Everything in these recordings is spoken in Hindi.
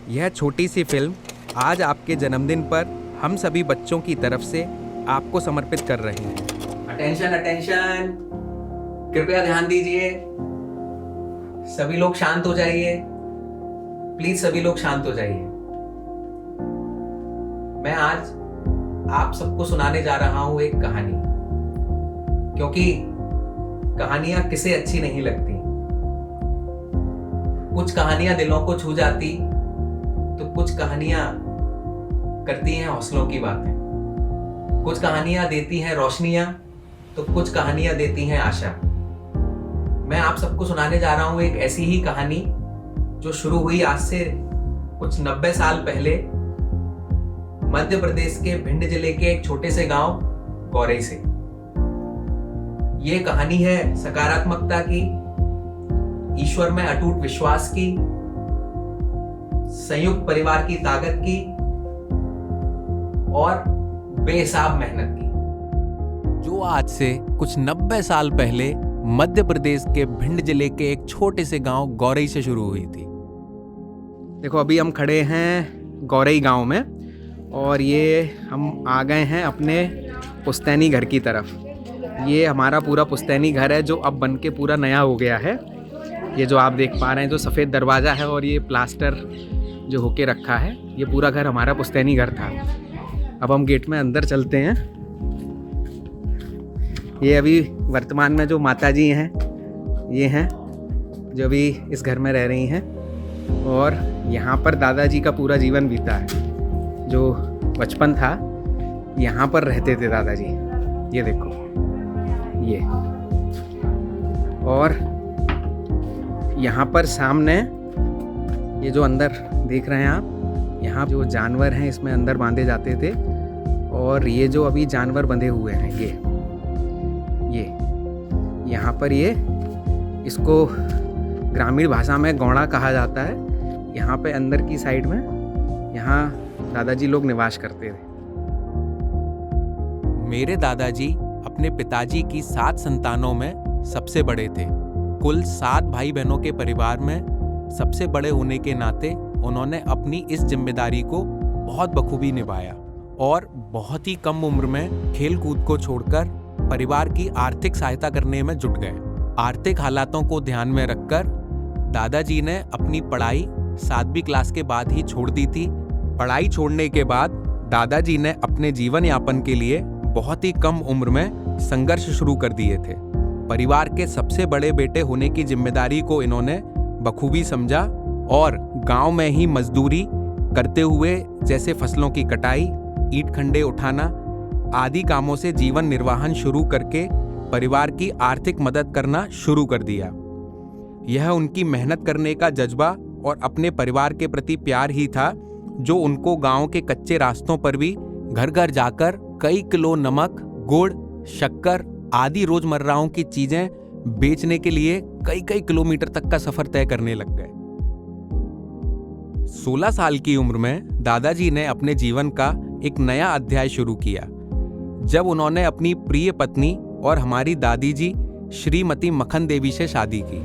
यह छोटी सी फिल्म आज आपके जन्मदिन पर हम सभी बच्चों की तरफ से आपको समर्पित कर रहे हैं। अटेंशन अटेंशन, कृपया ध्यान दीजिए। सभी लोग शांत हो जाइए, प्लीज सभी लोग शांत हो जाइए। मैं आज आप सबको सुनाने जा रहा हूं एक कहानी, क्योंकि कहानियां किसे अच्छी नहीं लगती। कुछ कहानियां दिलों को छू जाती तो कुछ कहानियां करती हैं हौसलों की बातें। कुछ कहानियां देती हैं रोशनियां तो कुछ कहानियां देती हैं आशा। मैं आप सबको सुनाने जा रहा हूं एक ऐसी ही कहानी जो शुरू हुई आज से कुछ 90 साल पहले मध्य प्रदेश के भिंड जिले के एक छोटे से गांव गौरई से। ये कहानी है सकारात्मकता की, ईश्वर में अटूट विश्वास की, संयुक्त परिवार की ताकत की और बेहिसाब मेहनत की, जो आज से कुछ 90 साल पहले मध्य प्रदेश के भिंड जिले के एक छोटे से गांव गौरई से शुरू हुई थी। देखो, अभी हम खड़े हैं गौरई गांव में और ये हम आ गए हैं अपने पुश्तैनी घर की तरफ। ये हमारा पूरा पुश्तैनी घर है जो अब बन के पूरा नया हो गया है। ये जो आप देख पा रहे हैं, जो सफ़ेद दरवाज़ा है और ये प्लास्टर जो होके रखा है, ये पूरा घर हमारा पुश्तैनी घर था। अब हम गेट में अंदर चलते हैं। ये अभी वर्तमान में जो माताजी हैं, ये हैं जो अभी इस घर में रह रही हैं। और यहाँ पर दादाजी का पूरा जीवन बीता है। जो बचपन था यहाँ पर रहते थे दादाजी। ये देखो, ये और यहाँ पर सामने ये जो अंदर देख रहे हैं आप, यहाँ जो जानवर हैं इसमें अंदर बांधे जाते थे। और ये जो अभी जानवर बंधे हुए हैं, ये यहाँ पर ये इसको ग्रामीण भाषा में गौड़ा कहा जाता है। यहाँ पे अंदर की साइड में यहाँ दादाजी लोग निवास करते थे। मेरे दादाजी अपने पिताजी की 7 संतानों में सबसे बड़े थे। कुल 7 भाई बहनों के परिवार में सबसे बड़े होने के नाते उन्होंने अपनी इस जिम्मेदारी को बहुत बखूबी निभाया और बहुत ही कम उम्र में खेल कूद को छोड़कर परिवार की आर्थिक सहायता करने में जुट गए। आर्थिक हालातों को ध्यान में रखकर दादाजी ने अपनी पढ़ाई 7वीं क्लास के बाद ही छोड़ दी थी। पढ़ाई छोड़ने के बाद दादाजी ने अपने जीवन यापन के लिए बहुत ही कम उम्र में संघर्ष शुरू कर दिए थे। परिवार के सबसे बड़े बेटे होने की जिम्मेदारी को इन्होंने बखूबी समझा और गांव में ही मजदूरी करते हुए, जैसे फसलों की कटाई, ईंट खंडे उठाना आदि कामों से जीवन निर्वाहन शुरू करके परिवार की आर्थिक मदद करना शुरू कर दिया। यह उनकी मेहनत करने का जज्बा और अपने परिवार के प्रति प्यार ही था जो उनको गांव के कच्चे रास्तों पर भी घर घर जाकर कई किलो नमक, गुड़, शक्कर आदि रोजमर्राओं की चीजें बेचने के लिए कई कई किलोमीटर तक का सफर तय करने लग गए। 16 साल की उम्र में दादाजी ने अपने जीवन का एक नया अध्याय शुरू किया जब उन्होंने अपनी प्रिय पत्नी और हमारी दादी जी श्रीमती मखन देवी से शादी की।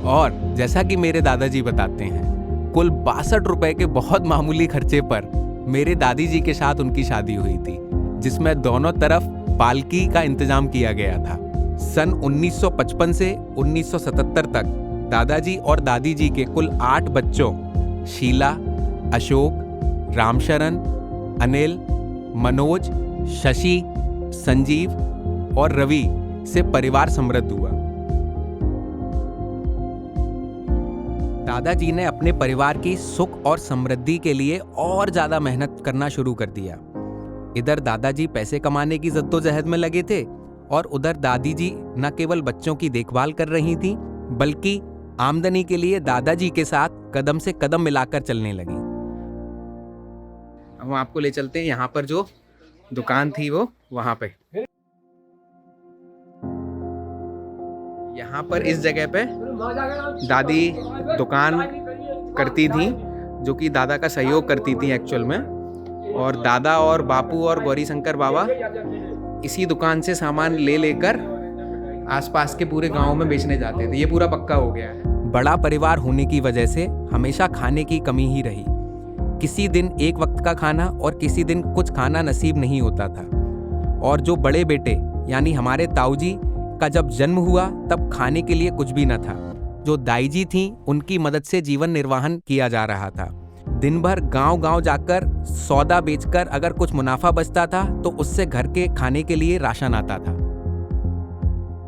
और जैसा कि मेरे दादाजी बताते हैं, कुल 62 रुपए के बहुत मामूली खर्चे पर मेरे दादी जी के साथ उनकी शादी हुई थी, जिसमें दोनों तरफ पालकी का इंतजाम किया गया था। सन 1955 से 1977 तक दादाजी और दादी जी के कुल 8 बच्चों शीला, अशोक, रामशरण, अनिल, मनोज, शशि, संजीव और रवि से परिवार समृद्ध हुआ। दादाजी ने अपने परिवार की सुख और समृद्धि के लिए और ज्यादा मेहनत करना शुरू कर दिया। इधर दादाजी पैसे कमाने की जद्दोजहद में लगे थे और उधर दादी जी न केवल बच्चों की देखभाल कर रही थी, बल्कि आमदनी के लिए दादाजी के साथ कदम से कदम मिलाकर चलने लगी। हम आपको ले चलते हैं यहाँ पर जो दुकान थी वो वहां पे। यहाँ पर इस जगह पे दादी दुकान करती थी, जो कि दादा का सहयोग करती थी एक्चुअल में। और दादा और बापू और गौरी शंकर बाबा इसी दुकान से सामान ले लेकर आसपास के पूरे गांव में बेचने जाते थे। ये पूरा पक्का हो गया है। बड़ा परिवार होने की वजह से हमेशा खाने की कमी ही रही। किसी दिन एक वक्त का खाना और किसी दिन कुछ खाना नसीब नहीं होता था। और जो बड़े बेटे यानी हमारे ताऊजी का जब जन्म हुआ तब खाने के लिए कुछ भी न था। जो दाई जी थीं उनकी मदद से जीवन निर्वाहन किया जा रहा था। दिन भर गांव-गांव जाकर सौदा बेचकर अगर कुछ मुनाफा बचता था तो उससे घर के खाने के लिए राशन आता था।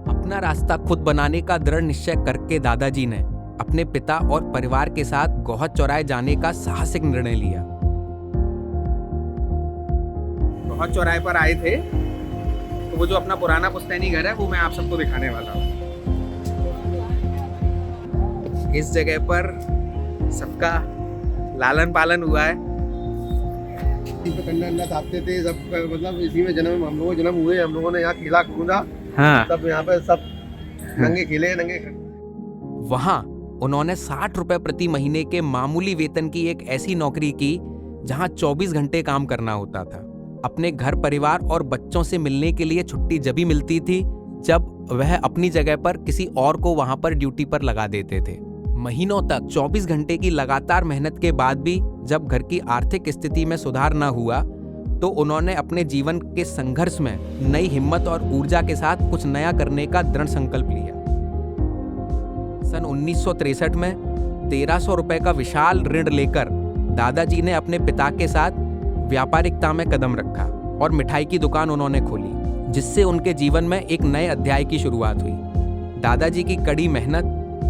अपना रास्ता खुद बनाने का दृढ़ निश्चय करके दादाजी ने अपने पिता और परिवार के साथ गोहद चौराहे जाने का साहसिक निर्णय लिया। गोहद चौराहे पर आए थे तो वो जो अपना पुराना पुश्तैनी घर है वो मैं आप सबको दिखाने वाला हूँ। इस जगह पर सबका लालन पालन हुआ है। कंडा तापते थे सब, मतलब इसी में जन्म हम लोग जन्म हुए, हम लोगों ने यहाँ खेला कूदा। हाँ। सब यहाँ पे सब नंगे खेले नंगे। वहां उन्होंने 60 रुपए प्रति महीने के मामूली वेतन की एक ऐसी नौकरी की जहां 24 घंटे काम करना होता था। अपने घर परिवार और बच्चों से मिलने के लिए छुट्टी जब ही मिलती थी जब वह अपनी जगह पर किसी और को वहां पर ड्यूटी पर लगा देते थे। महीनों तक 24 घंटे की लगातार मेहनत के बाद भी जब घर की आर्थिक स्थिति में सुधार न हुआ तो उन्होंने अपने जीवन के संघर्ष में नई हिम्मत और ऊर्जा के साथ कुछ नया करने का दृढ़ संकल्प लिया। सन 1963 में 1300 रुपए का विशाल ऋण लेकर दादाजी ने अपने पिता के साथ व्यापारिकता में कदम रखा और मिठाई की दुकान उन्होंने खोली, जिससे उनके जीवन में एक नए अध्याय की शुरुआत हुई। दादाजी की कड़ी मेहनत,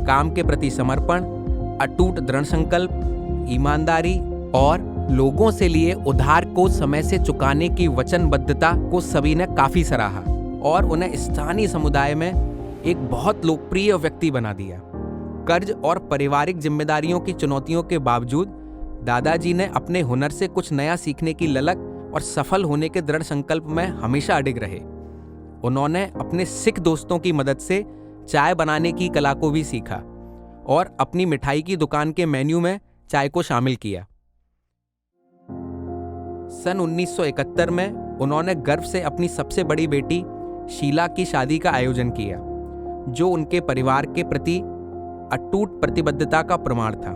काम के प्रति समर्पण, अटूट दृढ़ संकल्प, ईमानदारी और लोगों से लिए उधार को समय से चुकाने की वचनबद्धता को सभी ने काफी सराहा और उन्हें स्थानीय समुदाय में एक बहुत लोकप्रिय व्यक्ति बना दिया। कर्ज और पारिवारिक जिम्मेदारियों की चुनौतियों के बावजूद दादाजी ने अपने हुनर से कुछ नया सीखने की ललक और सफल होने के दृढ़ संकल्प में हमेशा अडिग रहे। उन्होंने अपने सिख दोस्तों की मदद से चाय बनाने की कला को भी सीखा और अपनी मिठाई की दुकान के मेन्यू में चाय को शामिल किया। सन 1971 में उन्होंने गर्व से अपनी सबसे बड़ी बेटी शीला की शादी का आयोजन किया, जो उनके परिवार के प्रति अटूट प्रतिबद्धता का प्रमाण था।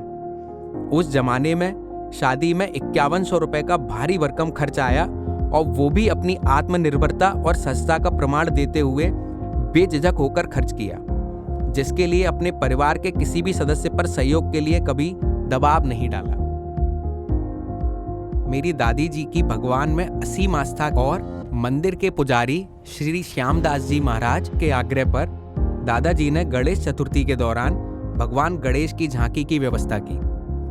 उस जमाने में शादी में 5100 रुपए का भारी भरकम खर्च आया और वो भी अपनी आत्मनिर्भरता और सस्ता का प्रमाण देते हुए बेझिझक होकर खर्च किया, जिसके लिए अपने परिवार के किसी भी सदस्य पर सहयोग के लिए कभी दबाव नहीं डाला। मेरी दादी जी की भगवान में असीम आस्था और मंदिर के पुजारी श्री श्यामदास जी महाराज के आग्रह पर दादाजी ने गणेश चतुर्थी के दौरान भगवान गणेश की झांकी की व्यवस्था की।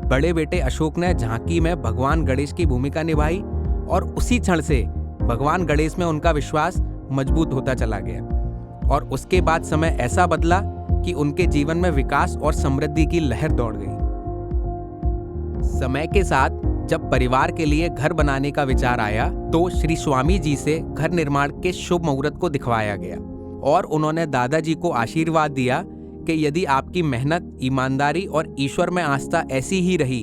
बड़े बेटे अशोक ने झांकी में भगवान गणेश की भूमिका निभाई और उसी क्षण से भगवान गणेश में उनका विश्वास मजबूत होता चला गया और उसके बाद समय ऐसा बदला कि उनके जीवन में विकास और समृद्धि की लहर दौड़ गई। समय के साथ जब परिवार के लिए घर बनाने का विचार आया तो श्री स्वामी जी से घर निर्माण के शुभ मुहूर्त को दिखवाया गया और उन्होंने दादाजी को आशीर्वाद दिया कि यदि आपकी मेहनत, ईमानदारी और ईश्वर में आस्था ऐसी ही रही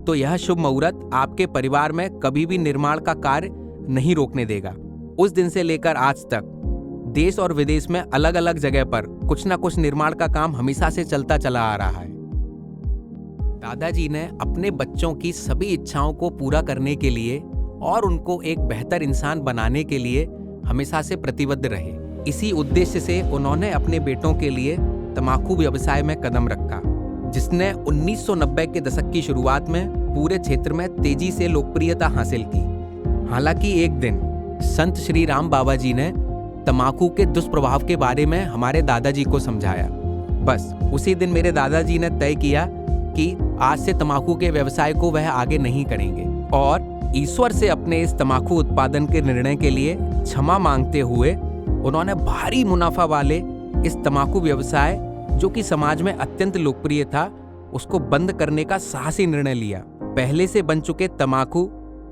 तो यह शुभ मुहूर्त आपके परिवार में कभी भी निर्माण का कार्य नहीं रोकने देगा। उस दिन से लेकर आज तक देश और विदेश में अलग अलग जगह पर कुछ न कुछ निर्माण का काम हमेशा से चलता चला आ रहा है। दादाजी ने अपने बच्चों की सभी इच्छाओं को पूरा करने के लिए और उनको एक बेहतर इंसान बनाने के लिए हमेशा से प्रतिबद्ध रहे। इसी उद्देश्य से उन्होंने अपने बेटों के लिए तंबाकू व्यवसाय में कदम रखा, जिसने 1990 के दशक की शुरुआत में पूरे क्षेत्र में तेजी से लोकप्रियता हासिल की। हालांकि एक दिन संत श्री राम बाबा जी ने तंबाकू के दुष्प्रभाव के बारे में हमारे दादाजी को समझाया। बस उसी दिन मेरे दादाजी ने तय किया कि आज से तंबाकू के व्यवसाय को वह आगे नहीं करेंगे और ईश्वर से अपने इस तंबाकू उत्पादन के निर्णय के लिए क्षमा मांगते हुए उन्होंने भारी मुनाफा वाले इस तंबाकू व्यवसाय, जो कि समाज में अत्यंत लोकप्रिय था, उसको बंद करने का साहसी निर्णय लिया। पहले से बन चुके तंबाकू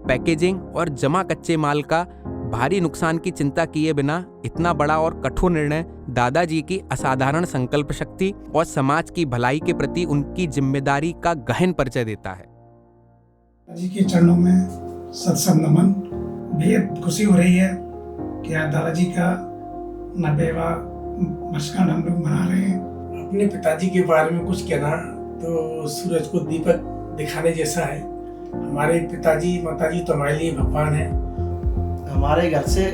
पैकेजिंग और जमा कच्चे माल का भारी नुकसान की चिंता किए बिना इतना बड़ा और कठोर निर्णय दादाजी की असाधारण संकल्प शक्ति और समाज की भलाई के प्रति उनकी जिम्मेदारी का गहन परिचय देता है। दादाजी के चरणों में सत्संग नमन। बेहद खुशी हो रही है कि आज दादाजी का 90वां वर्षगांठ हम लोग मना रहे हैं। अपने पिताजी के बारे में कुछ कहना तो सूरज को दीपक दिखाने जैसा है। हमारे पिताजी माताजी तो हमारे लिए भगवान है। हमारे घर से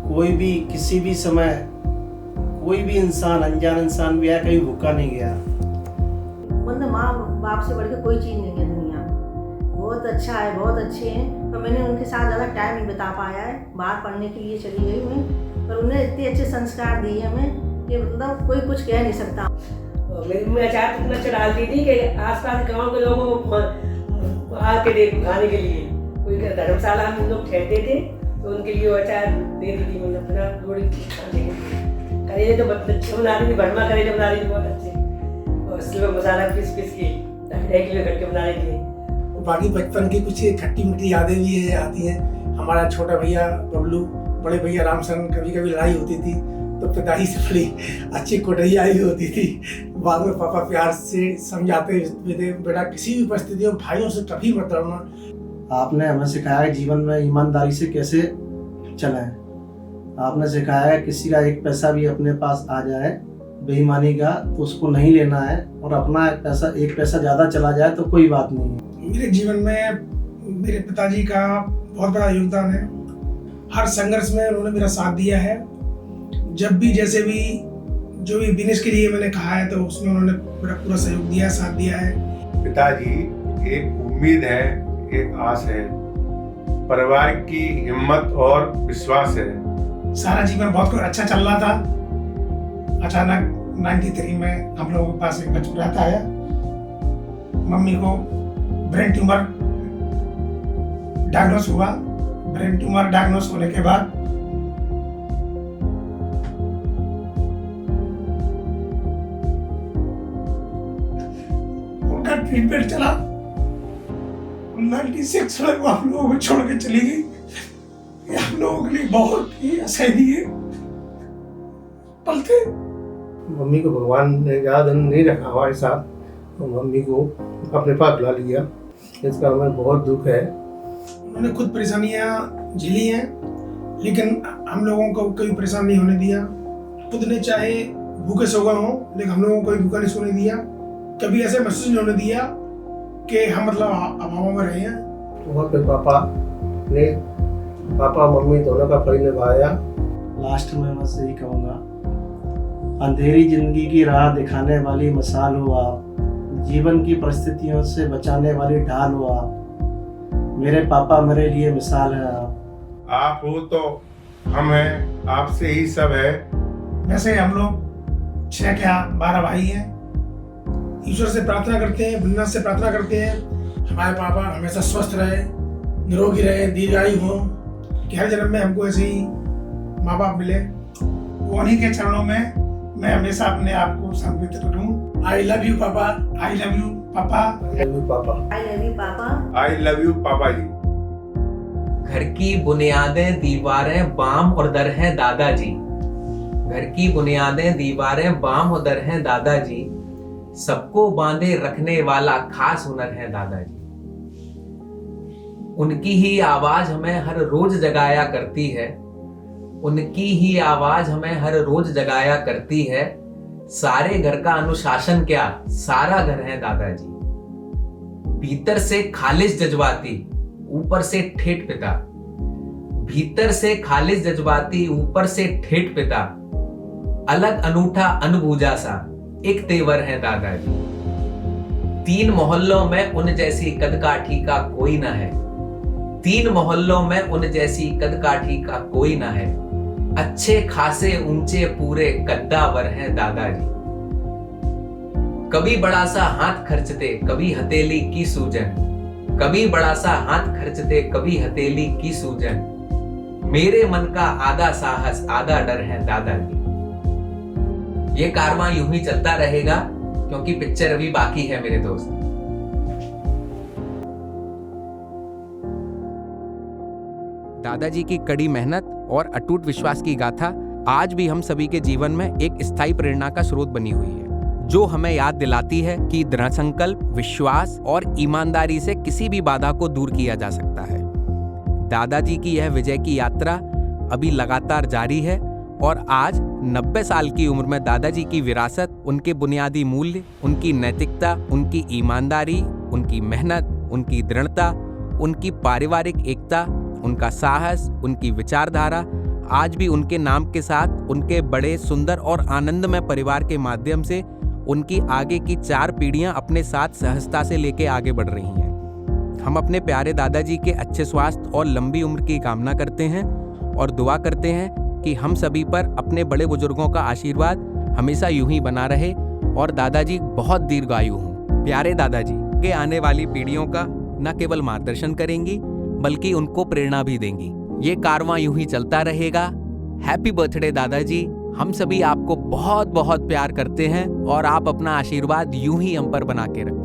कोई भी किसी भी समय कोई भी इंसान, अनजान इंसान भी आया, कहीं भूखा नहीं गया। मतलब माँ बाप से बढ़ के कोई चीज़ नहीं है दुनिया में। बहुत अच्छा है, बहुत अच्छे हैं, पर मैंने उनके साथ ज़्यादा टाइम नहीं बिता पाया है। बाहर पढ़ने के लिए चली गई मैं, पर उन्हें इतने अच्छे संस्कार दिए हमें कि मतलब कोई कुछ कह नहीं सकता। मेरी मम्मी अचार इतना अच्छा डालती थी कि आसपास गांव के लोगों को आके देख खाने के लिए, कोई धर्मशाला में लोग ठहरते थे तो उनके लिए वो अचार दे दी थी, मतलब बिना रोटी खाने के लिए। करेले तो बच्चे बना रही थी, भरमा करेले बना रही थी बहुत अच्छे, और सिल्वर मसाला पीस के 2.5 किलो घंटे बना रही थी। बाकी बचपन की कुछ खट्टी मीठी यादें भी है आती हैं। हमारा छोटा भैया बबलू, बड़े भैया रामचरण, कभी कभी लड़ाई होती थी तो पिताजी से बड़ी अच्छी कुटैया आई होती थी। बाद में पापा प्यार से समझाते थे, बेटा किसी भी परिस्थिति में भाइयों से कभी मत डरना। आपने हमें सिखाया है जीवन में ईमानदारी से कैसे चलें। आपने सिखाया है किसी का 1 पैसा भी अपने पास आ जाए बेईमानी का तो उसको नहीं लेना है, और अपना 1 पैसा ज़्यादा चला जाए तो कोई बात नहीं है। मेरे जीवन में मेरे पिताजी का बहुत बड़ा योगदान है। हर संघर्ष में उन्होंने मेरा साथ दिया है। जब भी जैसे भी जो भी बिजनेस के लिए मैंने कहा है तो उसमें उन्होंने मेरा पूरा सहयोग दिया, साथ दिया है। पिताजी एक उम्मीद है, एक आस है, परिवार की हिम्मत और विश्वास है। सारा जीवन बहुत कुछ अच्छा चल रहा था। अचानक 93 में हम लोगों के पास एक बच्चा रहता है। मम्मी को ब्रेन ट्यूमर डायग्नोस हुआ। ब्रेन ट्यूमर डायग्नोस होने के बाद उनका ट्रीटमेंट चला। 96 में वो हम लोगों को छोड़ के चली गई। ये हम लोगों के लिए बहुत ही असहनीय पल थे। मम्मी को भगवान ने ज़्यादा दिन नहीं रखा हमारे साथ, तो मम्मी को अपने पास बुला लिया। इसका हमें बहुत दुख है। उन्होंने खुद परेशानियां झेली हैं, लेकिन हम लोगों को कोई परेशान नहीं होने दिया। खुद ने चाहे भूखे सो गए हों, लेकिन हम लोगों को कोई भूखा नहीं सोने दिया। कभी ऐसे महसूस नहीं होने दिया कि हम मतलब अभाव में रहे हैं। वहाँ पे पापा मम्मी दोनों का फर्ज निभाया। लास्ट में मैं यही कहूँगा, अंधेरी जिंदगी की राह दिखाने वाली मिसाल हो आप, जीवन की परिस्थितियों से बचाने वाली ढाल हो आप। मेरे पापा मेरे लिए मिसाल है आप हो तो हम हैं, आपसे ही सब है। वैसे हम लोग 6 क्या 12 भाई हैं। ईश्वर से प्रार्थना करते हैं, भोलेनाथ से प्रार्थना करते हैं हमारे पापा हमेशा स्वस्थ रहे, निरोगी रहे, दीर्घायु हो, कि हर जन्म में हमको ऐसे ही माँ बाप मिले। वो उन्हीं के चरणों में मैं हमेशा अपने आप को समर्पित करूँ। आई लव यू पापा, आई लव यू पापा, आई लव यू पापा, आई लव यू पापा, आई लव यू पापा जी। घर की बुनियादें दीवारें बाम और दर हैं दादाजी। घर की बुनियादें दीवारें बाम और दर हैं दादाजी। सबको बांधे रखने वाला खास हुनर है दादाजी। उनकी ही आवाज हमें हर रोज जगाया करती है। उनकी ही आवाज हमें हर रोज जगाया करती है। सारे घर का अनुशासन क्या, सारा घर है दादाजी। भीतर से खालिश जज्बाती, ऊपर से ठेठ पिता। भीतर से खालिश जज्बाती, ऊपर से ठेठ पिता। अलग अनूठा अनबूझा सा एक तेवर है दादाजी। 3 मोहल्लों में उन जैसी कदकाठी का कोई ना है। 3 मोहल्लों में उन जैसी कदकाठी का कोई ना है। अच्छे खासे ऊंचे पूरे कद्दावर हैं दादाजी। कभी बड़ा सा हाथ खर्चते, कभी हथेली की सूजन। कभी बड़ा सा हाथ खर्चते, कभी हथेली की सूजन। मेरे मन का आधा साहस आधा डर है दादाजी। ये कारवां यूं ही चलता रहेगा क्योंकि पिक्चर अभी बाकी है मेरे दोस्त। दादाजी की कड़ी मेहनत और अटूट विश्वास की गाथा आज भी हम सभी के जीवन में एक स्थायी प्रेरणा का स्रोत बनी हुई है, जो हमें याद दिलाती है कि दृढ़ संकल्प, विश्वास और ईमानदारी से किसी भी बाधा को दूर किया जा सकता है। दादाजी की यह विजय की यात्रा अभी लगातार जारी है और आज 90 साल की उम्र में दादाजी की विरासत, उनके बुनियादी मूल्य, उनकी नैतिकता, उनकी ईमानदारी, उनकी मेहनत, उनकी दृढ़ता, उनकी पारिवारिक एकता, उनका साहस, उनकी विचारधारा आज भी उनके नाम के साथ उनके बड़े सुंदर और आनंदमय परिवार के माध्यम से उनकी आगे की 4 पीढ़ियां अपने साथ सहजता से लेके आगे बढ़ रही हैं। हम अपने प्यारे दादाजी के अच्छे स्वास्थ्य और लंबी उम्र की कामना करते हैं और दुआ करते हैं कि हम सभी पर अपने बड़े बुजुर्गों का आशीर्वाद हमेशा यूं ही बना रहे और दादाजी बहुत दीर्घायु हों। प्यारे दादाजी के आने वाली पीढ़ियों का न केवल मार्गदर्शन करेंगी बल्कि उनको प्रेरणा भी देंगी। ये कारवां यूं ही चलता रहेगा। हैप्पी बर्थडे दादाजी। हम सभी आपको बहुत बहुत प्यार करते हैं और आप अपना आशीर्वाद यूं ही हम पर बना के रखें।